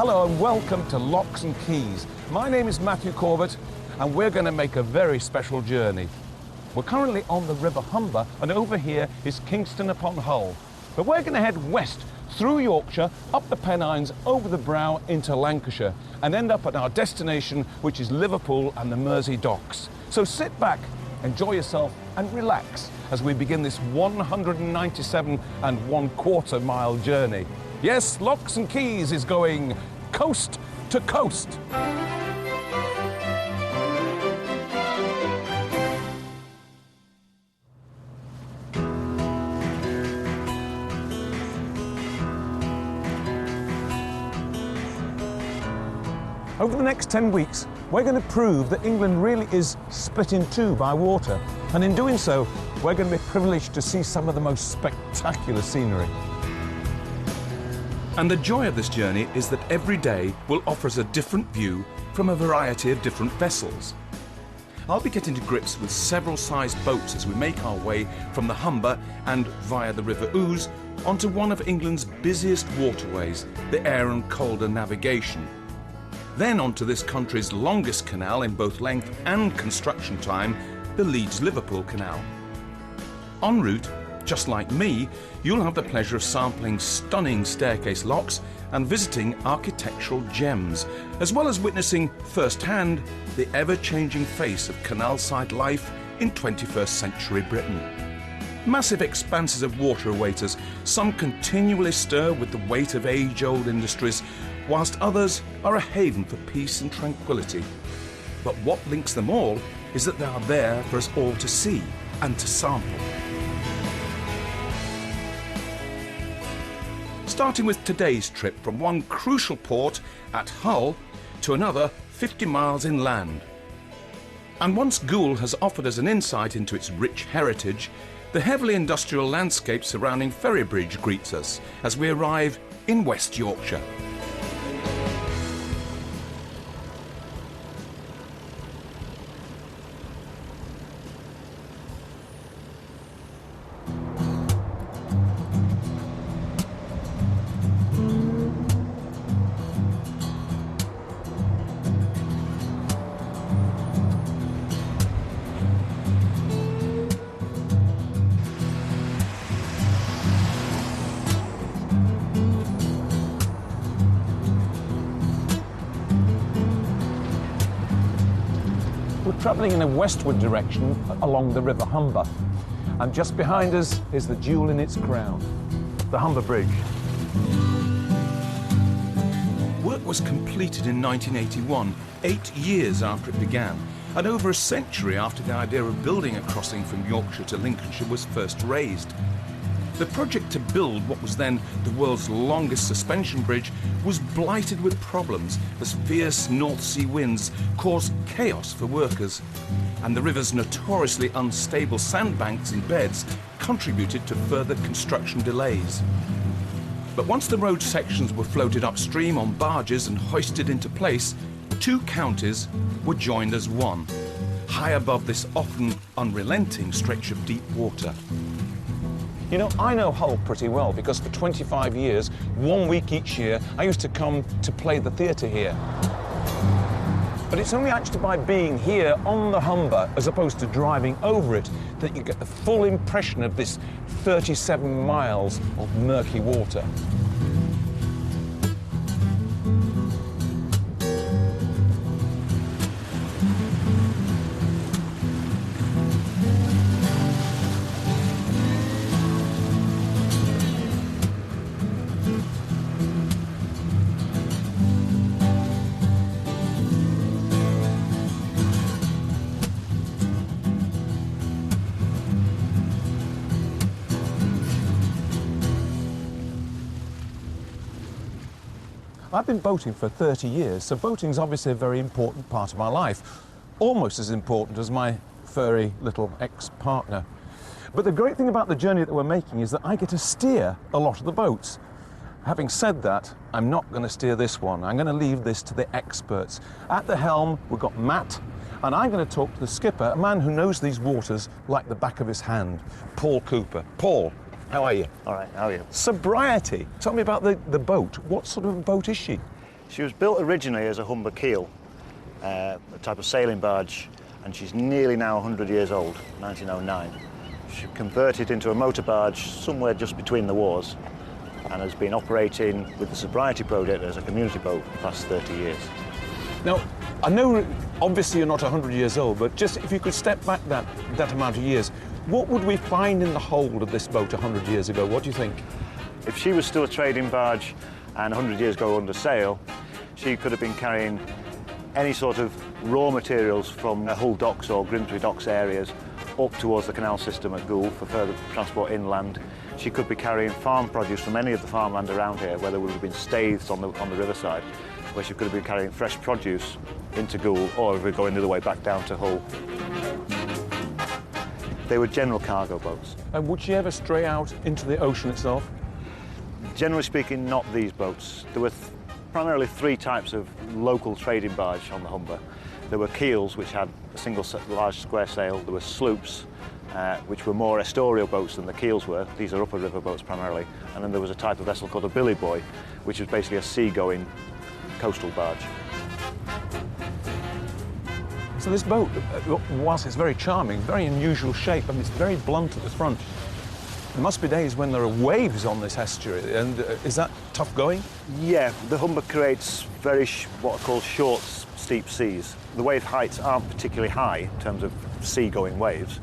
Hello and welcome to Locks and Quays. My name is Matthew Corbett and we're going to make a very special journey. We're currently on the River Humber and over here is Kingston upon Hull. But we're going to head west through Yorkshire, up the Pennines, over the Brow into Lancashire and end up at our destination, which is Liverpool and the Mersey docks. So sit back, enjoy yourself and relax as we begin this 197 1/4 mile journey. Yes, Locks and Quays is going coast to coast. Over the next 10 weeks, we're going to prove that England really is split in two by water. And in doing so, we're going to be privileged to see some of the most spectacular scenery. And the joy of this journey is that every day will offer us a different view from a variety of different vessels. I'll be getting to grips with several sized boats as we make our way from the Humber and via the River Ouse onto one of England's busiest waterways, the Aire Calder Navigation. Then onto this country's longest canal in both length and construction time, the Leeds-Liverpool Canal. En route, just like me, you'll have the pleasure of sampling stunning staircase locks and visiting architectural gems, as well as witnessing firsthand the ever-changing face of canal-side life in 21st century Britain. Massive expanses of water await us, some continually stir with the weight of age-old industries, whilst others are a haven for peace and tranquility. But what links them all is that they are there for us all to see and to sample. Starting with today's trip from one crucial port at Hull to another 50 miles inland. And once Goole has offered us an insight into its rich heritage, the heavily industrial landscape surrounding Ferrybridge greets us as we arrive in West Yorkshire. We're travelling in a westward direction along the River Humber, and just behind us is the jewel in its crown, the Humber Bridge. Work was completed in 1981, 8 years after it began, and over a century after the idea of building a crossing from Yorkshire to Lincolnshire was first raised. The project to build what was then the world's longest suspension bridge was blighted with problems as fierce North Sea winds caused chaos for workers, and the river's notoriously unstable sandbanks and beds contributed to further construction delays. But once the road sections were floated upstream on barges and hoisted into place, two counties were joined as one, high above this often unrelenting stretch of deep water. You know, I know Hull pretty well because for 25 years, 1 week each year, I used to come to play the theatre here. But it's only actually by being here on the Humber, as opposed to driving over it, that you get the full impression of this 37 miles of murky water. I've been boating for 30 years, so boating's obviously a very important part of my life, almost as important as my furry little ex-partner. But the great thing about the journey that we're making is that I get to steer a lot of the boats. Having said that, I'm not going to steer this one. I'm going to leave this to the experts. At the helm, we've got Matt, and I'm going to talk to the skipper, a man who knows these waters like the back of his hand, Paul Cooper. Paul, how are you? All right, how are you? Sobriety. Tell me about the boat. What sort of a boat is she? She was built originally as a Humber keel, a type of sailing barge, and she's nearly now 100 years old, 1909. She converted into a motor barge somewhere just between the wars and has been operating with the Sobriety Project as a community boat for the past 30 years. Now, I know obviously you're not 100 years old, but just if you could step back that amount of years, what would we find in the hold of this boat 100 years ago? What do you think? If she was still a trading barge and 100 years ago under sail, she could have been carrying any sort of raw materials from Hull docks or Grimsby docks areas up towards the canal system at Goole for further transport inland. She could be carrying farm produce from any of the farmland around here, where there would have been staiths on the riverside, where she could have been carrying fresh produce into Goole, or if we're going the other way back down to Hull. They were general cargo boats. And would she ever stray out into the ocean itself? Generally speaking, not these boats. There were primarily three types of local trading barge on the Humber. There were keels, which had a single large square sail. There were sloops, which were more estuarial boats than the keels were. These are upper river boats primarily. And then there was a type of vessel called a billy boy, which was basically a sea-going coastal barge. So this boat, whilst it's very charming, very unusual shape, and it's very blunt at the front, there must be days when there are waves on this estuary, and is that tough going? Yeah, the Humber creates very what are called short, steep seas. The wave heights aren't particularly high in terms of sea-going waves.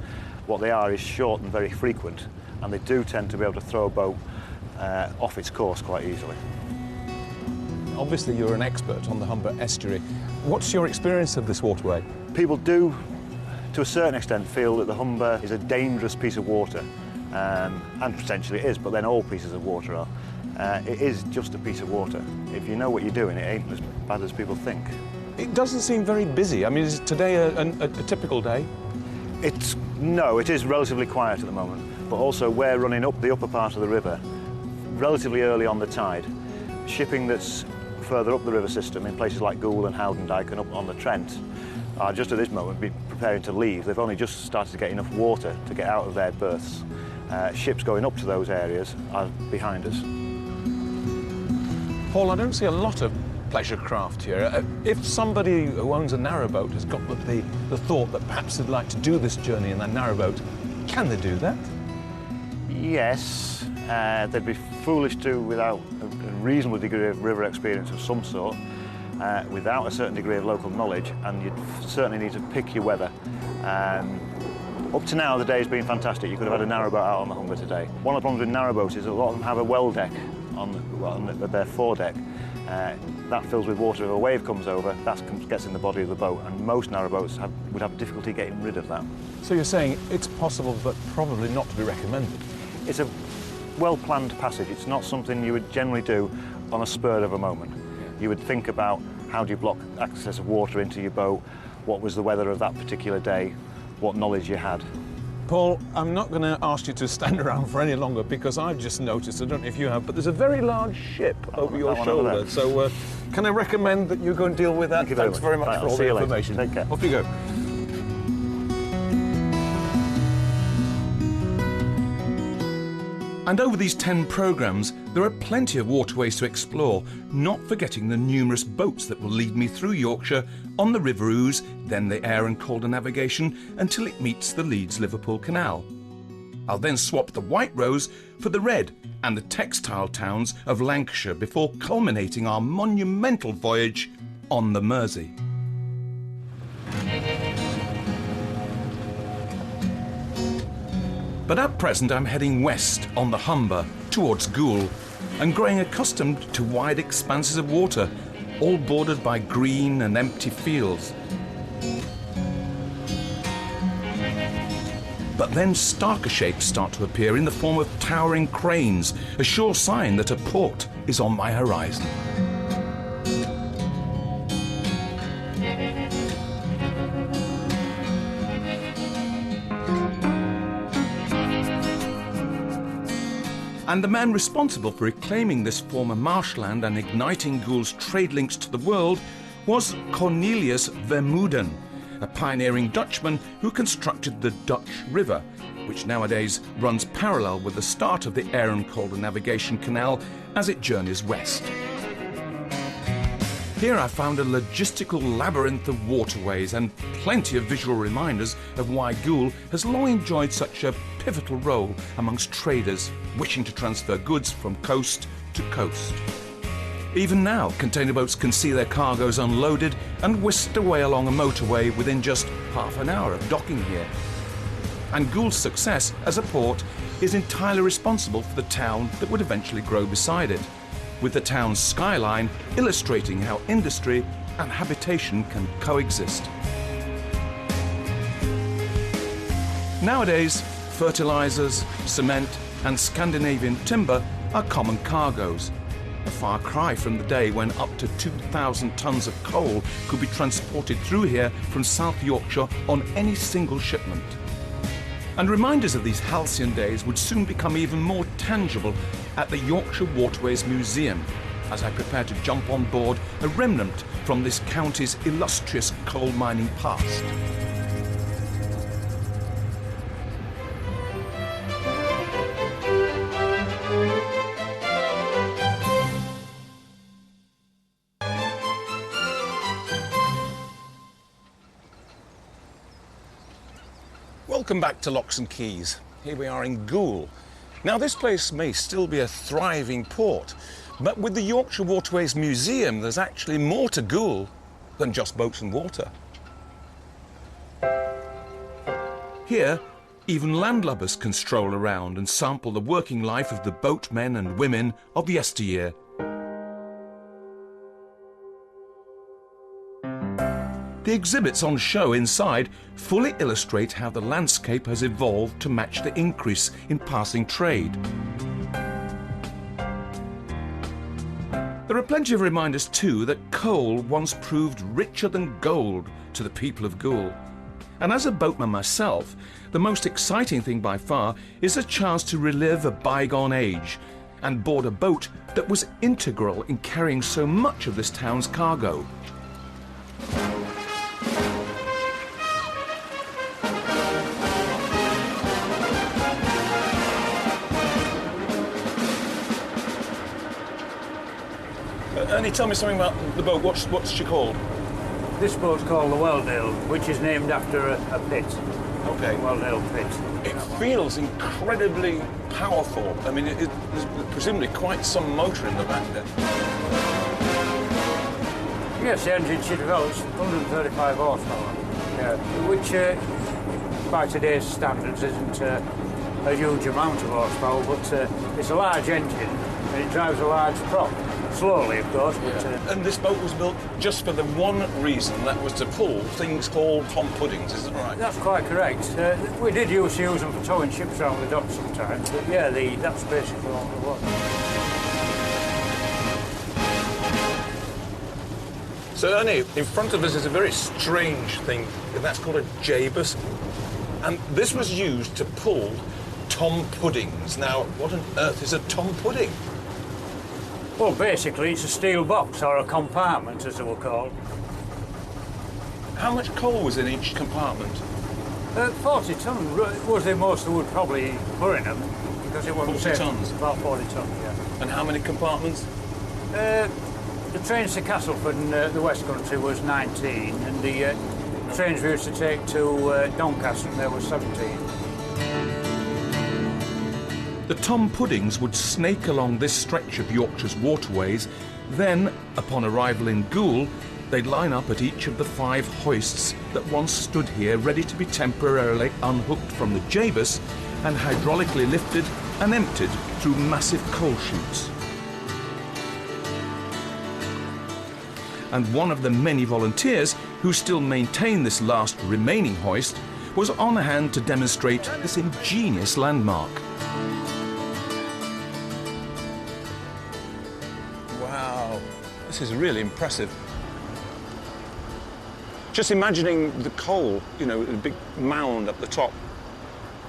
What they are is short and very frequent, and they do tend to be able to throw a boat off its course quite easily. Obviously, you're an expert on the Humber estuary. What's your experience of this waterway? People do, to a certain extent, feel that the Humber is a dangerous piece of water, and potentially it is, but then all pieces of water are. It is just a piece of water. If you know what you're doing, it ain't as bad as people think. It doesn't seem very busy. I mean, is today a typical day? No, it is relatively quiet at the moment, but also we're running up the upper part of the river relatively early on the tide. Shipping that's further up the river system in places like Goole and Howdendyke and up on the Trent are just at this moment preparing to leave. They've only just started to get enough water to get out of their berths. Ships going up to those areas are behind us. Paul, I don't see a lot of pleasure craft here. If somebody who owns a narrowboat has got the thought that perhaps they'd like to do this journey in that narrowboat, can they do that? Yes, they'd be foolish to without a reasonable degree of river experience of some sort, without a certain degree of local knowledge, and you'd certainly need to pick your weather. Up to now, the day's been fantastic. You could have had a narrowboat out on the Humber today. One of the problems with narrowboats is that a lot of them have a well deck on their foredeck. That fills with water. If a wave comes over, that gets in the body of the boat, and most narrowboats would have difficulty getting rid of that. So you're saying it's possible, but probably not to be recommended? It's a well-planned passage. It's not something you would generally do on a spur of a moment. You would think about how do you block access of water into your boat, what was the weather of that particular day, what knowledge you had. Paul, I'm not going to ask you to stand around for any longer because I've just noticed, I don't know if you have, but there's a very large ship over your shoulder. So can I recommend that you go and deal with that? Thanks very much for all the information. Take care. Off you go. And over these 10 programmes, there are plenty of waterways to explore, not forgetting the numerous boats that will lead me through Yorkshire on the River Ouse, then the Aire Calder Navigation, until it meets the Leeds-Liverpool Canal. I'll then swap the White Rose for the Red and the textile towns of Lancashire before culminating our monumental voyage on the Mersey. But at present I'm heading west on the Humber towards Goole and growing accustomed to wide expanses of water, all bordered by green and empty fields. But then starker shapes start to appear in the form of towering cranes, a sure sign that a port is on my horizon. And the man responsible for reclaiming this former marshland and igniting Goole's trade links to the world was Cornelius Vermuyden, a pioneering Dutchman who constructed the Dutch River, which nowadays runs parallel with the start of the Aire Calder Navigation Canal as it journeys west. Here I found a logistical labyrinth of waterways and plenty of visual reminders of why Goole has long enjoyed such a pivotal role amongst traders wishing to transfer goods from coast to coast. Even now, container boats can see their cargoes unloaded and whisked away along a motorway within just half an hour of docking here. And Goole's success as a port is entirely responsible for the town that would eventually grow beside it, with the town's skyline illustrating how industry and habitation can coexist. Nowadays, fertilisers, cement and Scandinavian timber are common cargoes, a far cry from the day when up to 2,000 tonnes of coal could be transported through here from South Yorkshire on any single shipment. And reminders of these halcyon days would soon become even more tangible at the Yorkshire Waterways Museum, as I prepare to jump on board a remnant from this county's illustrious coal mining past. Welcome back to Locks and Quays. Here we are in Goole. Now this place may still be a thriving port, but with the Yorkshire Waterways Museum there's actually more to Goole than just boats and water. Here, even landlubbers can stroll around and sample the working life of the boatmen and women of yesteryear. The exhibits on show inside fully illustrate how the landscape has evolved to match the increase in passing trade. There are plenty of reminders too that coal once proved richer than gold to the people of Goole. And as a boatman myself, the most exciting thing by far is a chance to relive a bygone age and board a boat that was integral in carrying so much of this town's cargo. Ernie, tell me something about the boat. What's she called? This boat's called the Welldale, which is named after a pit. Okay. Welldale pit. It feels incredibly powerful. I mean, there's presumably quite some motor in the back there. Yes, the engine she develops 135 horsepower, which by today's standards isn't a huge amount of horsepower, but it's a large engine and it drives a large prop. Slowly, of course, but... And this boat was built just for the one reason, that was to pull things called Tom Puddings, isn't that right? That's quite correct. We did used to use them for towing ships around the docks sometimes, but yeah, that's basically all it was. So, Ernie, in front of us is a very strange thing, and that's called a Jabus. And this was used to pull Tom Puddings. Now, what on earth is a Tom Pudding? Well, basically, it's a steel box, or a compartment, as they were called. How much coal was in each compartment? 40 tonnes was the most they would probably put in them, because it wasn't 40 safe. tonnes? About 40 tonnes, yeah. And how many compartments? The trains to Castleford in the West Country was 19, and the trains we used to take to Doncaster, there was 17. The Tom Puddings would snake along this stretch of Yorkshire's waterways. Then, upon arrival in Goole, they'd line up at each of the 5 hoists that once stood here ready to be temporarily unhooked from the Jabus and hydraulically lifted and emptied through massive coal chutes. And one of the many volunteers who still maintain this last remaining hoist was on hand to demonstrate this ingenious landmark. Wow, this is really impressive. Just imagining the coal, you know, a big mound up the top.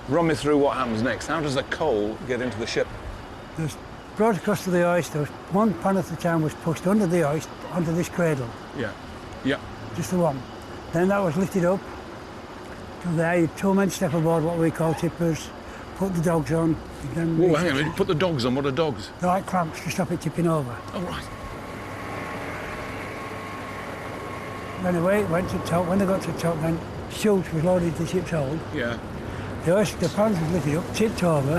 Run me through what happens next. How does the coal get into the ship? It was brought across to the hoist. There was one pan at the time was pushed under the hoist, onto this cradle. Yeah, yeah. Just the one. Then that was lifted up. From there, 2 men step aboard, what we call tippers, put the dogs on. Then Whoa, hang on a minute. Put the dogs on. What are dogs? They're like clamps to stop it tipping over. Oh, right. Anyway, it went to top. When they got to top, then chutes was loaded into the ship's hold. Yeah. The pans was lifted up, tipped over,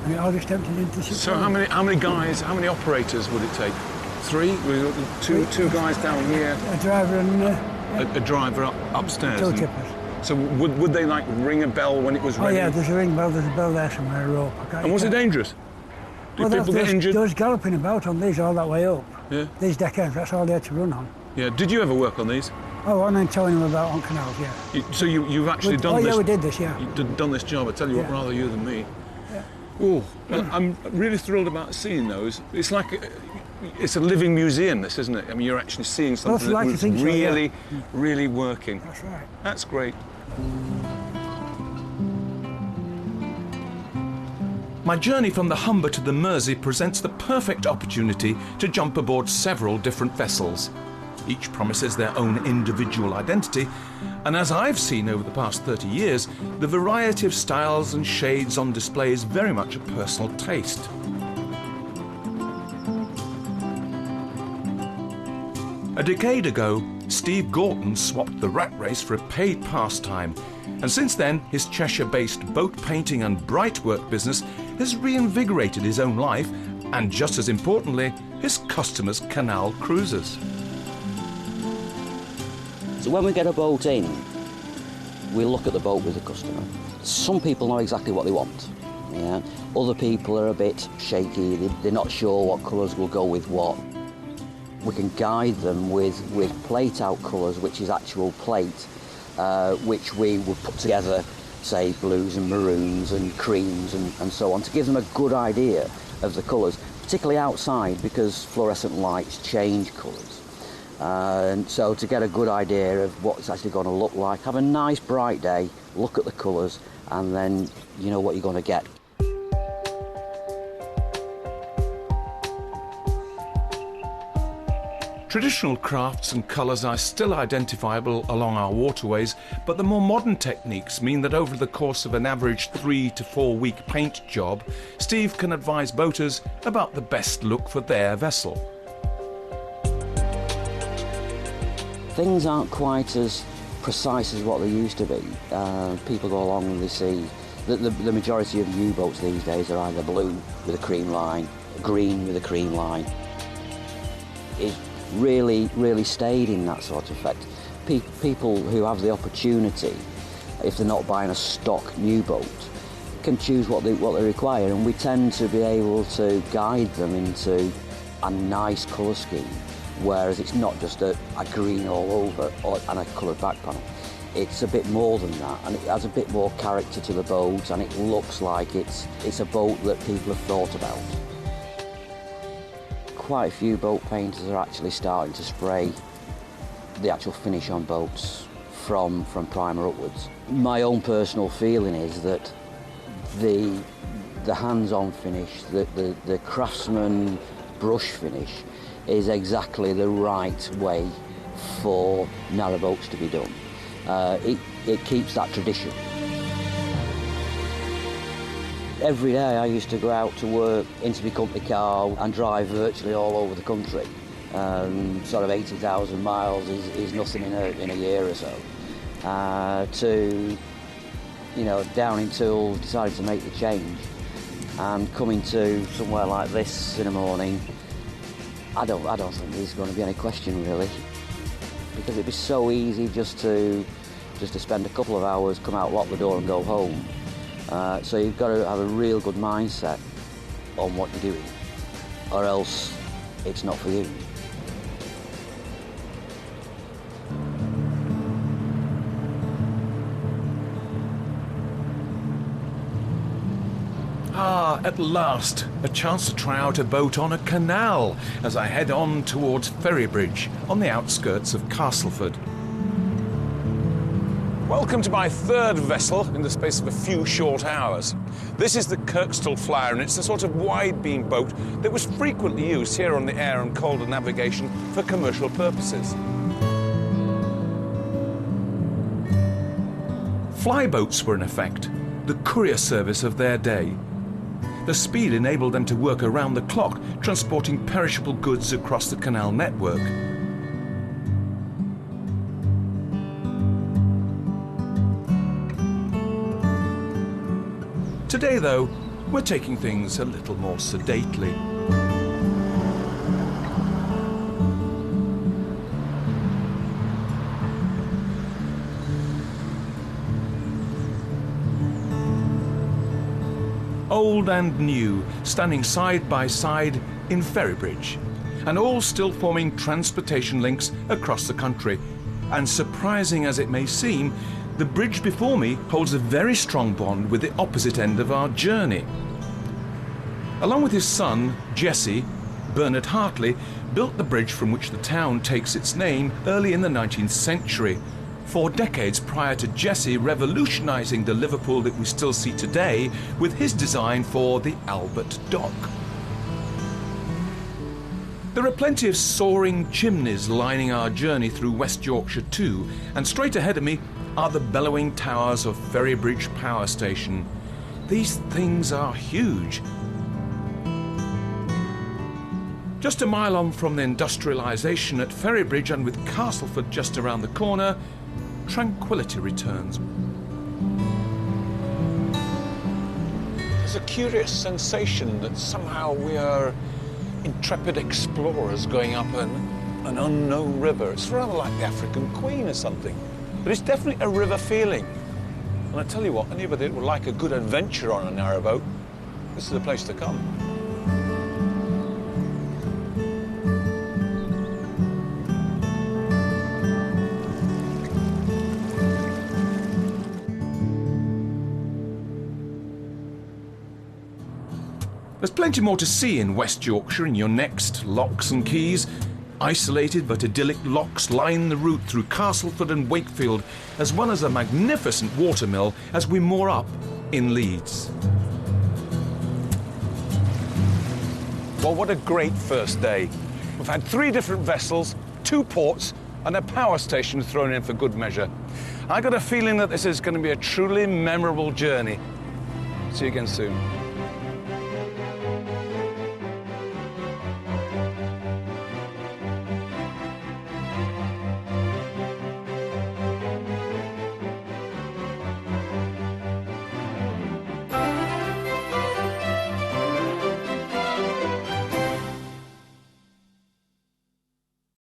and it all just emptied into the ship's So hold. how many guys, how many operators would it take? 3? Two guys down here, A driver and a driver upstairs. 2 and- tippers. So would they like ring a bell when it was Oh ready? yeah, there's a ring bell, there's a bell there somewhere, a rope. And was it dangerous? Did people get injured? There was galloping about on these all that way up. Yeah. These deck ends, that's all they had to run on. Yeah. Did you ever work on these? Oh, and then towing them about on canals, yeah. So you've actually done this? Oh yeah, we did this, yeah. You've done this job. I tell you what, Yeah. rather you than me. Yeah. Oh, I'm really thrilled about seeing those. It's like it's a living museum, this, isn't it? I mean, you're actually seeing something like to that's think so, yeah. really, really working. That's right. That's great. My journey from the Humber to the Mersey presents the perfect opportunity to jump aboard several different vessels. Each promises their own individual identity, and as I've seen over the past 30 years, the variety of styles and shades on display is very much a personal taste. A decade ago, Steve Gorton swapped the rat race for a paid pastime, and since then his Cheshire-based boat painting and brightwork business has reinvigorated his own life and, just as importantly, his customers' canal cruises. So when we get a boat in, we look at the boat with the customer. Some people know exactly what they want. Yeah. Other people are a bit shaky, they're not sure what colours will go with what. We can guide them with plate out colours, which is actual plate, which we would put together, say blues and maroons and creams and so on, to give them a good idea of the colours, particularly outside, because fluorescent lights change colours. And so to get a good idea of what it's actually going to look like, have a nice bright day, look at the colours, and then you know what you're going to get. Traditional crafts and colours are still identifiable along our waterways, but the more modern techniques mean that over the course of an average 3 to 4 week paint job, Steve can advise boaters about the best look for their vessel. Things aren't quite as precise as what they used to be. People go along and they see that the majority of U-boats these days are either blue with a cream line, green with a cream line. It really stayed in that sort of effect. People who have the opportunity, if they're not buying a stock new boat, can choose what they require, and we tend to be able to guide them into a nice colour scheme, whereas it's not just a green all over and a coloured back panel. It's a bit more than that, and it has a bit more character to the boat, and it looks like it's a boat that people have thought about. Quite a few boat painters are actually starting to spray the actual finish on boats from primer upwards. My own personal feeling is that the hands-on finish, the craftsman brush finish, is exactly the right way for narrowboats to be done. It keeps that tradition. Every day I used to go out to work into my company car and drive virtually all over the country. Sort of 80,000 miles is nothing in a year or so. To, you know, down in Tool, decided to make the change, and coming to somewhere like this in the morning, I don't think there's going to be any question really, because it'd be so easy just to spend a couple of hours, come out, lock the door and go home. So you've got to have a real good mindset on what you're doing, or else it's not for you. Ah, at last, a chance to try out a boat on a canal as I head on towards Ferrybridge on the outskirts of Castleford. Welcome to my third vessel in the space of a few short hours. This is the Kirkstall Flower, and it's the sort of wide-beam boat that was frequently used here on the Aire Calder Navigation for commercial purposes. Flyboats were in effect the courier service of their day. The speed enabled them to work around the clock, transporting perishable goods across the canal network. Today, though, we're taking things a little more sedately. Old and new, standing side by side in Ferrybridge, and all still forming transportation links across the country. And surprising as it may seem, the bridge before me holds a very strong bond with the opposite end of our journey. Along with his son, Jesse, Bernard Hartley built the bridge from which the town takes its name early in the 19th century, 4 decades prior to Jesse revolutionising the Liverpool that we still see today with his design for the Albert Dock. There are plenty of soaring chimneys lining our journey through West Yorkshire too, and straight ahead of me are the bellowing towers of Ferrybridge Power Station. These things are huge. Just a mile on from the industrialisation at Ferrybridge, and with Castleford just around the corner, tranquility returns. There's a curious sensation that somehow we are intrepid explorers going up an unknown river. It's rather like the African Queen or something. But it's definitely a river feeling. And I tell you what, anybody that would like a good adventure on a narrowboat, this is the place to come. There's plenty more to see in West Yorkshire in your next locks and quays. Isolated but idyllic locks line the route through Castleford and Wakefield, as well as a magnificent watermill as we moor up in Leeds. Well, what a great first day. We've had 3 different vessels, 2 ports, and a power station thrown in for good measure. I got a feeling that this is going to be a truly memorable journey. See you again soon.